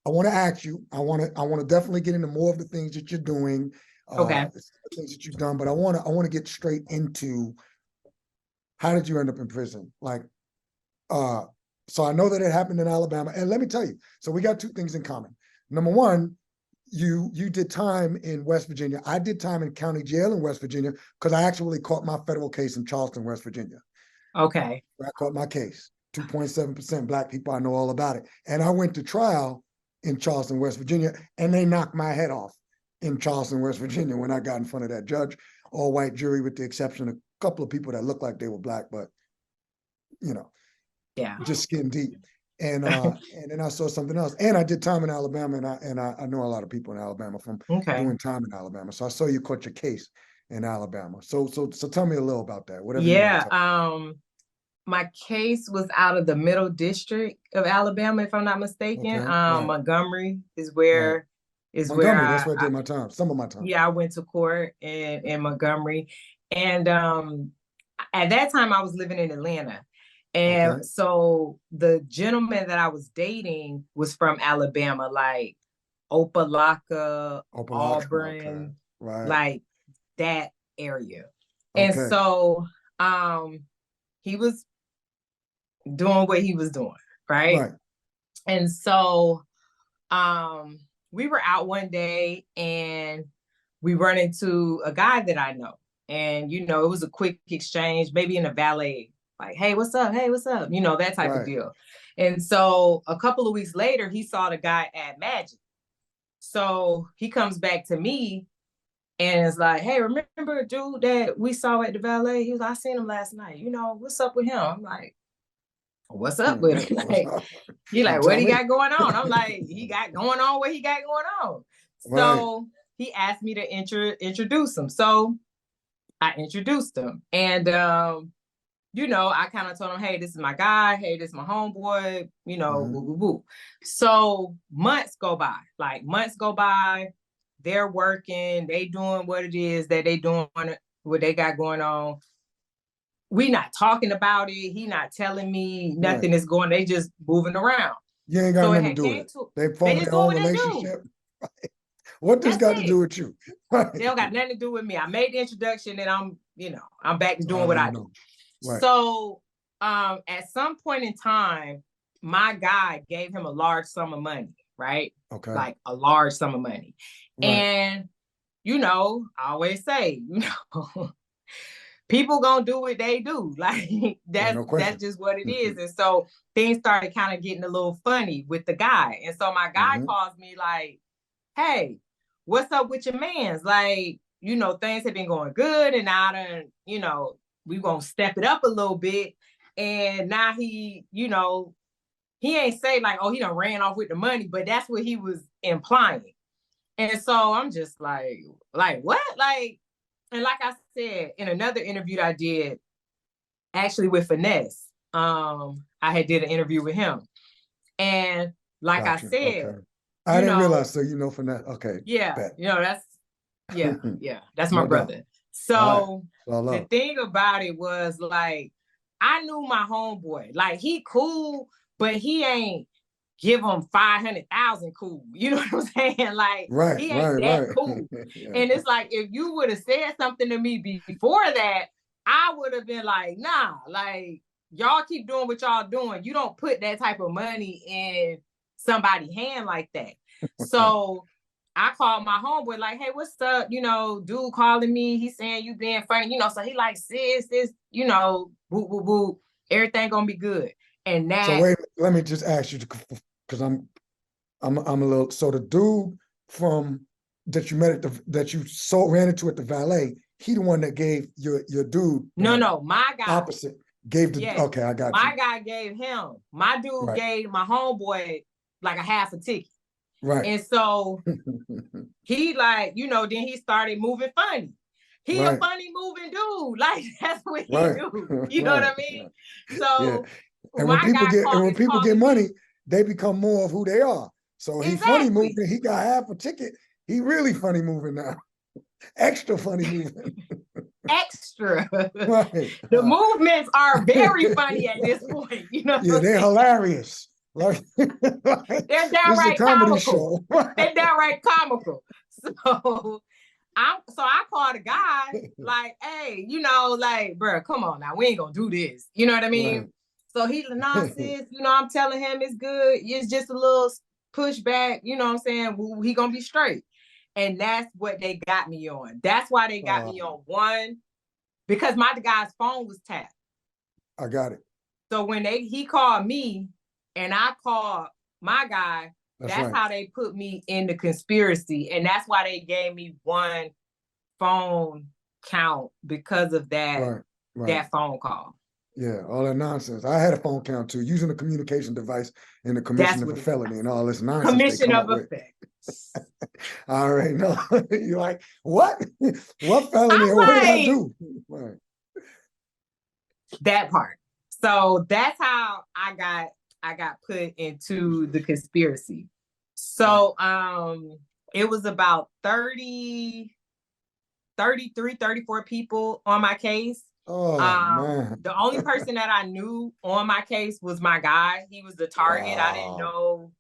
I want to ask you, I want to definitely get into more of the things that you're doing, Okay. things that you've done, but I want to get straight into how did you end up in prison? Like, so I know that it happened in Alabama, and let me tell you, so we got two things in common. Number one, you did time in West Virginia. I did time in county jail in West Virginia because I actually caught my federal case in Charleston, West Virginia. Okay. I caught my case. 2.7% Black people, I know all about it. And I went to trial in Charleston, West Virginia, and they knocked my head off in Charleston, West Virginia when I got in front of that judge, all white jury with the exception of a couple of people that looked like they were Black, but you know, Yeah. just skin deep. And then I saw something else. And I did time in Alabama, and I know a lot of people in Alabama from Okay. doing time in Alabama. So I saw you caught your case in Alabama. So tell me a little about that. Whatever you want to tell. My case was out of the Middle District of Alabama, if I'm not mistaken. Okay, right. Montgomery is Right. where Montgomery, that's where I did my time. Some of my time. I went to court in Montgomery. And at that time I was living in Atlanta. And so the gentleman that I was dating was from Alabama, like Opelika, Auburn, right. like that area. And so he was doing what he was doing, right? And so we were out one day and we run into a guy that I know. And, you know, it was a quick exchange, maybe in a valet, like, hey, what's up? Hey, what's up? You know, that type of deal. And so a couple of weeks later, he saw the guy at Magic. So he comes back to me and it's like, hey, remember a dude that we saw at the valet? He was like, I seen him last night. You know, what's up with him? I'm like, what's up with him? Like, he like, what he got going on? I'm like, he got going on what he got going on. So he asked me to introduce him. So I introduced him. And, you know, I kind of told him, hey, this is my guy. Hey, this is my homeboy, you know, woo, woo, woo. So months go by. They're working. They doing what it is that they doing, what they got going on. We not talking about it. He not telling me nothing is going. They just moving around. You ain't got nothing to do with it. They forming their own relationship. What does got to do with you? They don't got nothing to do with me. I made the introduction and I'm back to doing what I do. So at some point in time, my guy gave him a large sum of money, right? Okay. Like a large sum of money. And, you know, I always say, you know, people gonna do what they do. Like that's just what it is. And so things started kind of getting a little funny with the guy. And so my guy calls me like, hey, what's up with your mans? Like, you know, things have been going good and now done, you know, we gonna step it up a little bit. And now he, you know, he ain't say like, oh, he done ran off with the money, but that's what he was implying. And so I'm just like what? Like, and like I said, in another interview that I did, actually with Finesse, I had did an interview with him. And like I said, I didn't realize, so you know Finesse. Okay. Yeah, you know, that's my brother. So the thing about it was like, I knew my homeboy. Like he cool, but he ain't give him 500,000 cool. You know what I'm saying? Like he ain't that cool. And it's like, if you would have said something to me before that, I would have been like, nah, like y'all keep doing what y'all doing. You don't put that type of money in somebody's hand like that. So I called my homeboy like, hey, what's up? You know, dude calling me. He's saying you being funny, you know, so he like, sis, this, you know, boo, boo, boo, everything gonna be good. And that. So wait, let me just ask you, because I'm a little, so the dude from that you met at that you ran into at the valet, he the one that gave your dude. No, my guy. Opposite. Gave the, okay, I got my guy gave him. My dude gave my homeboy like a half a ticket. Right. And so he like, you know, then he started moving funny. He a funny moving dude. Like that's what he do. You know what I mean? So and when people get money, they become more of who they are. So he's funny moving. He got half a ticket. He really funny moving now. Extra funny moving. Extra. The movements are very funny at this point. You know. Yeah, they're hilarious. Like, They're this is a downright comedy comical. show. They're downright comical. So I called a guy, like, hey, like, bro, come on now. We ain't gonna do this. You know what I mean? Right. So he's like, nah, sis, I'm telling him it's good. It's just a little pushback, you know what I'm saying? He gonna be straight. And that's what they got me on. That's why they got me on one, because my guy's phone was tapped. I got it. So when he called me and I called my guy, that's right. How they put me in the conspiracy. And that's why they gave me one phone count, because of that, that phone call. Yeah, all that nonsense. I had a phone count too, using a communication device in the commission of a felony and all this nonsense. Commission of effects. All right, no, you're like, what? What felony? Or what did I do? Right. That part. So that's how I got put into the conspiracy. So it was about 33, 34 people on my case. Oh, man. The only person that I knew on my case was my guy. He was the target. Wow. I didn't know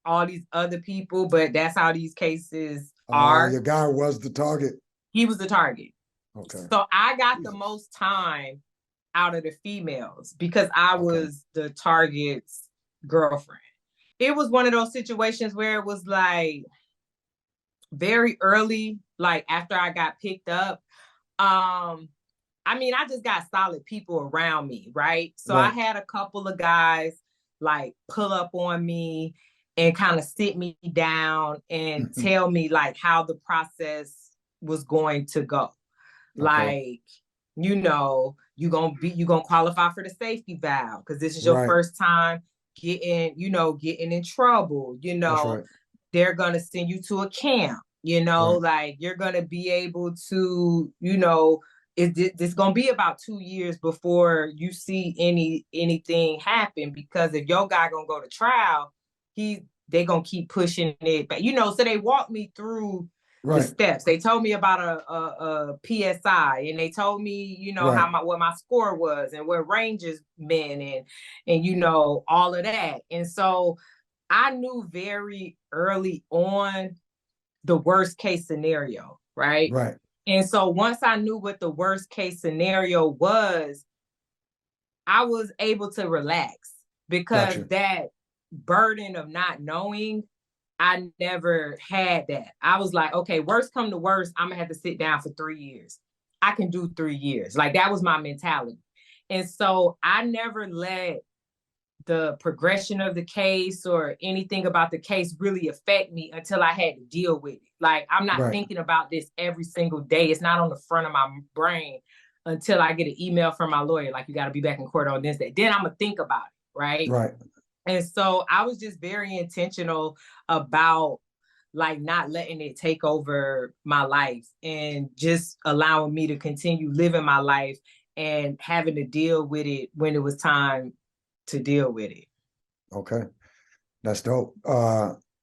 all these other people, but that's how these cases are. Your guy was the target. He was the target. Okay. So I got the most time out of the females because I was the target's girlfriend. It was one of those situations where it was like very early, like after I got picked up. I mean, I just got solid people around me, right? So I had a couple of guys like pull up on me and kind of sit me down and tell me like how the process was going to go. Like, you're gonna qualify for the safety valve because this is your first time getting in trouble. They're gonna send you to a camp. Like you're gonna be able to, it's gonna be about 2 years before you see anything happen, because if your guy gonna go to trial, they gonna keep pushing it. But so they walked me through the steps. They told me about a PSI, and they told me, what my score was and what ranges meant, and all of that. And so I knew very early on the worst case scenario, right? Right. And so once I knew what the worst case scenario was, I was able to relax, because that burden of not knowing, I never had that. I was like, okay, worst come to worst, I'm gonna have to sit down for 3 years. I can do 3 years. Like that was my mentality. And so I never let the progression of the case or anything about the case really affect me until I had to deal with it. Like I'm not thinking about this every single day. It's not on the front of my brain until I get an email from my lawyer, like, you got to be back in court on this day. Then I'm gonna think about it, right? Right. And so I was just very intentional about like not letting it take over my life and just allowing me to continue living my life and having to deal with it when it was time to deal with it. Okay. That's dope.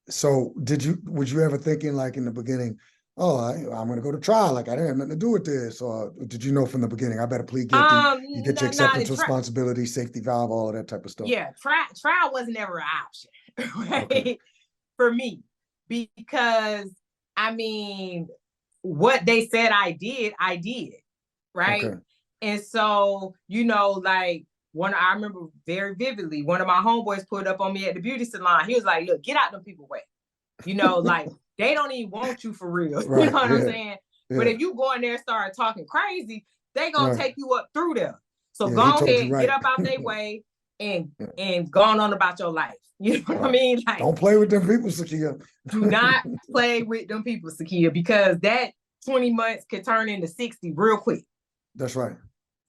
So was you ever thinking like in the beginning, I'm going to go to trial, like I didn't have nothing to do with this? Or did you know from the beginning, I better plead guilty, you get your acceptance responsibility, safety valve, all of that type of stuff? Yeah, trial was never an option, right? For me, because I mean, what they said I did, right? And so, like, I remember very vividly, one of my homeboys pulled up on me at the beauty salon. He was like, look, get out them people way. Like they don't even want you for real. You know what I'm saying? Yeah. But if you go in there and start talking crazy, they gonna take you up through there. So go ahead, get up out their way and go on about your life. You know what I mean? Like, don't play with them people, Sakeya. Do not play with them people, Sakeya, because that 20 months could turn into 60 real quick. That's right.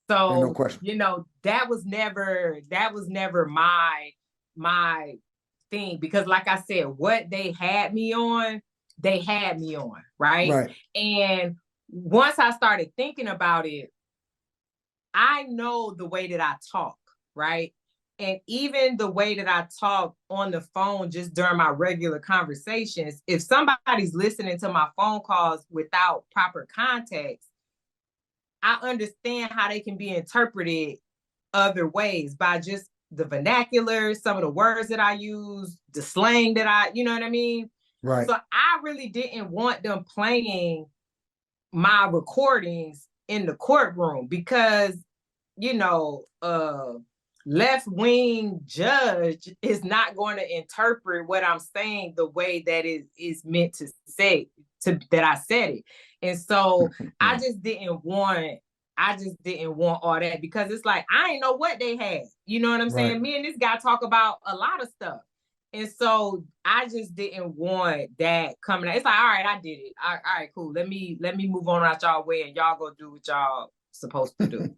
So, no question. That was never my thing, because like I said, what they had me on, right? And once I started thinking about it, I know the way that I talk, right? And even the way that I talk on the phone, just during my regular conversations, if somebody's listening to my phone calls without proper context, I understand how they can be interpreted other ways by just the vernacular, some of the words that I use, the slang that you know what I mean? Right. So I really didn't want them playing my recordings in the courtroom because, you know, left-wing judge is not going to interpret what I'm saying the way that it is meant to say, that I said it. And so I just didn't want all that, because it's like, I ain't know what they had. You know what I'm saying? Me and this guy talk about a lot of stuff. And so I just didn't want that coming out. It's like, all right, I did it. All right, cool. Let me move on out y'all way, and y'all go do what y'all supposed to do.